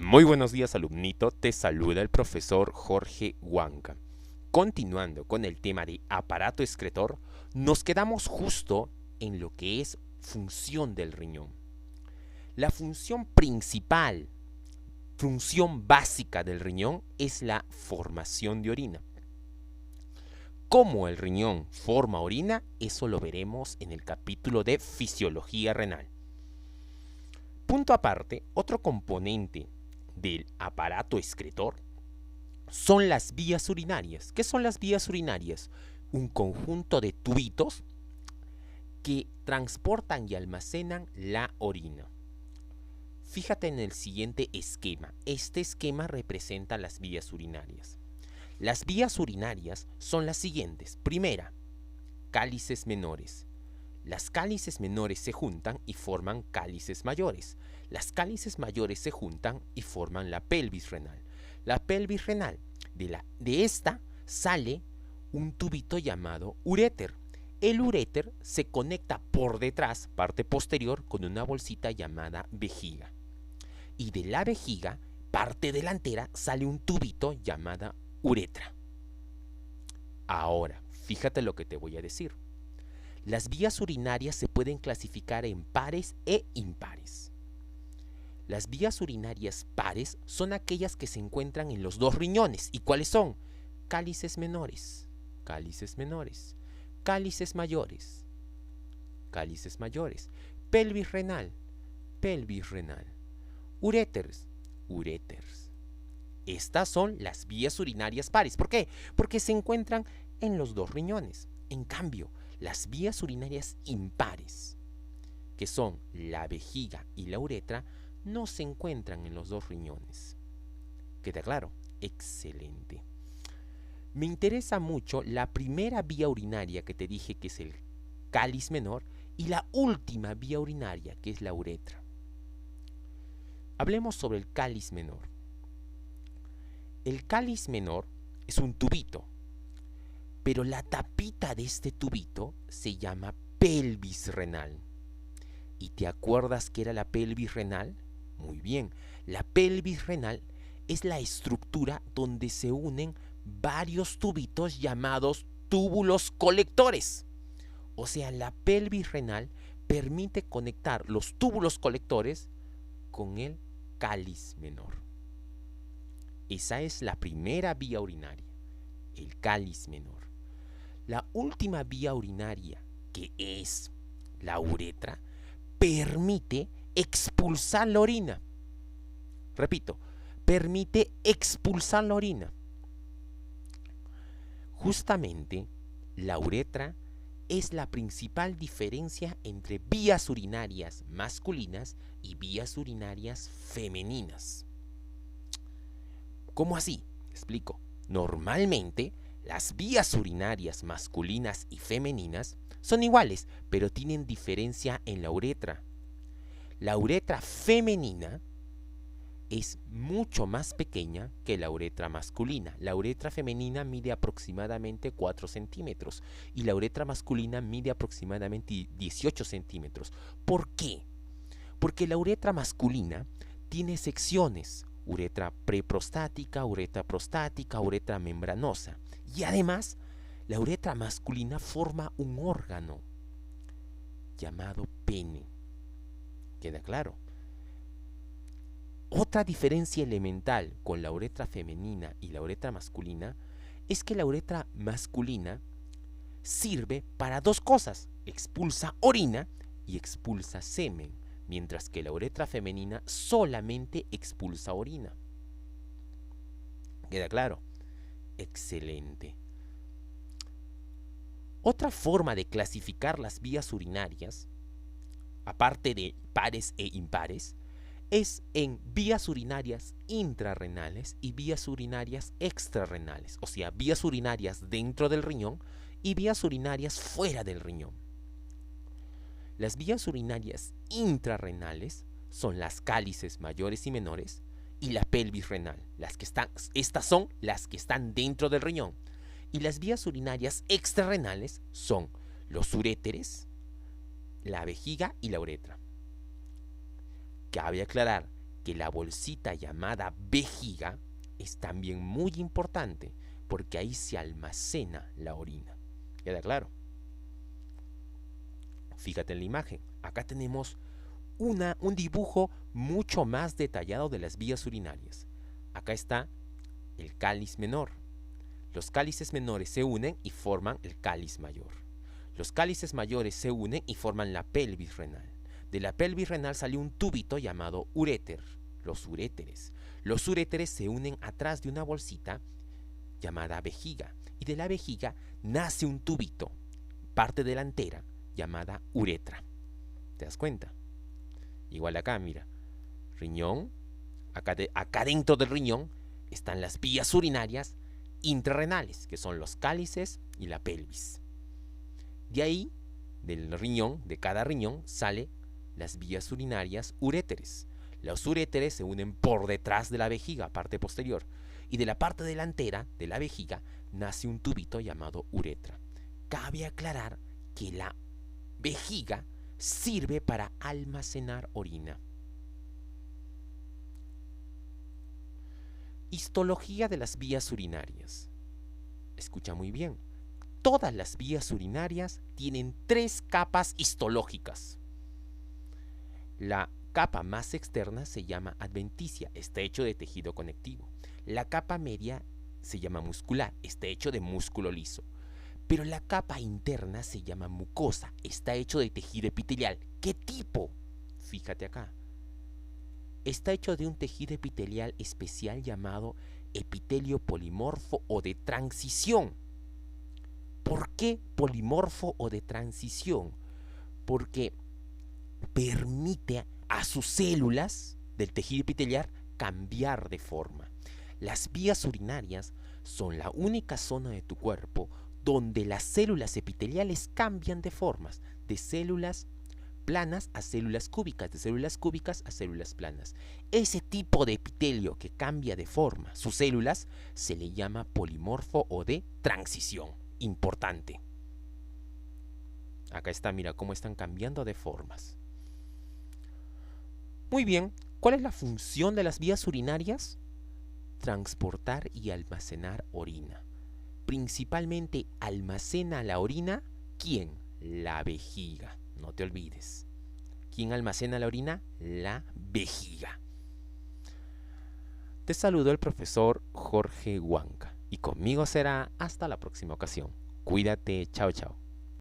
Muy buenos días, alumnito. Te saluda el profesor Jorge Huanca. Continuando con el tema de aparato excretor, nos quedamos justo en lo que es función del riñón. La función principal, función básica del riñón es la formación de orina. ¿Cómo el riñón forma orina? Eso lo veremos en el capítulo de fisiología renal. Punto aparte, otro componente del aparato excretor son las vías urinarias. ¿Qué son las vías urinarias? Un conjunto de tubitos que transportan y almacenan la orina. Fíjate en el siguiente esquema. Este esquema representa las vías urinarias. Las vías urinarias son las siguientes. Primera, cálices menores. Las cálices menores se juntan y forman cálices mayores. Las cálices mayores se juntan y forman la pelvis renal. La pelvis renal, de esta sale un tubito llamado uréter. El uréter se conecta por detrás, parte posterior, con una bolsita llamada vejiga. Y de la vejiga, parte delantera, sale un tubito llamada uretra. Ahora, fíjate lo que te voy a decir. Las vías urinarias se pueden clasificar en pares e impares. Las vías urinarias pares son aquellas que se encuentran en los dos riñones. ¿Y cuáles son? Cálices menores, cálices menores, cálices mayores, cálices mayores, pelvis renal, pelvis renal, uréteres, uréteres. Estas son las vías urinarias pares. ¿Por qué? Porque se encuentran en los dos riñones. En cambio, las vías urinarias impares, que son la vejiga y la uretra, no se encuentran en los dos riñones. ¿Queda claro? Excelente. Me interesa mucho la primera vía urinaria que te dije, que es el cáliz menor, y la última vía urinaria, que es la uretra. Hablemos sobre el cáliz menor. El cáliz menor es un tubito, pero la tapita de este tubito se llama pelvis renal. ¿Y te acuerdas qué era la pelvis renal? Muy bien, la pelvis renal es la estructura donde se unen varios tubitos llamados túbulos colectores. O sea, la pelvis renal permite conectar los túbulos colectores con el cáliz menor. Esa es la primera vía urinaria, el cáliz menor. La última vía urinaria, que es la uretra, permite expulsar la orina. Repito, permite expulsar la orina. Justamente, la uretra es la principal diferencia entre vías urinarias masculinas y vías urinarias femeninas. ¿Cómo así? Explico. Normalmente, las vías urinarias masculinas y femeninas son iguales, pero tienen diferencia en la uretra. La uretra femenina es mucho más pequeña que la uretra masculina. La uretra femenina mide aproximadamente 4 centímetros y la uretra masculina mide aproximadamente 18 centímetros. ¿Por qué? Porque la uretra masculina tiene secciones: uretra preprostática, uretra prostática, uretra membranosa. Y además, la uretra masculina forma un órgano llamado pene. ¿Queda claro? Otra diferencia elemental con la uretra femenina y la uretra masculina es que la uretra masculina sirve para dos cosas: expulsa orina y expulsa semen, mientras que la uretra femenina solamente expulsa orina. ¿Queda claro? Excelente. Otra forma de clasificar las vías urinarias, aparte de pares e impares, es en vías urinarias intrarrenales y vías urinarias extrarrenales, o sea, vías urinarias dentro del riñón y vías urinarias fuera del riñón. Las vías urinarias intrarrenales son las cálices mayores y menores y la pelvis renal. Estas son las que están dentro del riñón. Y las vías urinarias extrarrenales son los uréteres, la vejiga y la uretra. Cabe aclarar que la bolsita llamada vejiga es también muy importante porque ahí se almacena la orina. ¿Queda claro? Fíjate en la imagen. Acá tenemos un dibujo mucho más detallado de las vías urinarias. Acá está el cáliz menor. Los cálices menores se unen y forman el cáliz mayor. Los cálices mayores se unen y forman la pelvis renal. De la pelvis renal sale un tubito llamado uréter, los uréteres. Los uréteres se unen atrás de una bolsita llamada vejiga, y de la vejiga nace un tubito, parte delantera, llamada uretra. ¿Te das cuenta? Igual acá, mira, riñón, acá dentro del riñón están las vías urinarias intrarrenales, que son los cálices y la pelvis. De ahí, del riñón, de cada riñón, sale las vías urinarias uréteres. Los uréteres se unen por detrás de la vejiga, parte posterior, y de la parte delantera de la vejiga nace un tubito llamado uretra. Cabe aclarar que la vejiga sirve para almacenar orina. Histología de las vías urinarias. Escucha muy bien. Todas las vías urinarias tienen 3 capas histológicas. La capa más externa se llama adventicia, está hecho de tejido conectivo. La capa media se llama muscular, está hecho de músculo liso. Pero la capa interna se llama mucosa, está hecho de tejido epitelial. ¿Qué tipo? Fíjate acá. Está hecho de un tejido epitelial especial llamado epitelio polimorfo o de transición. ¿Por qué polimorfo o de transición? Porque permite a sus células del tejido epitelial cambiar de forma. Las vías urinarias son la única zona de tu cuerpo donde las células epiteliales cambian de formas, de células planas a células cúbicas, de células cúbicas a células planas. Ese tipo de epitelio que cambia de forma sus células se le llama polimorfo o de transición. Importante. Acá está, mira cómo están cambiando de formas. Muy bien, ¿cuál es la función de las vías urinarias? Transportar y almacenar orina. Principalmente almacena la orina, ¿quién? La vejiga, no te olvides. ¿Quién almacena la orina? La vejiga. Te saludo el profesor Jorge Huanca y conmigo será hasta la próxima ocasión. Cuídate, chao chao.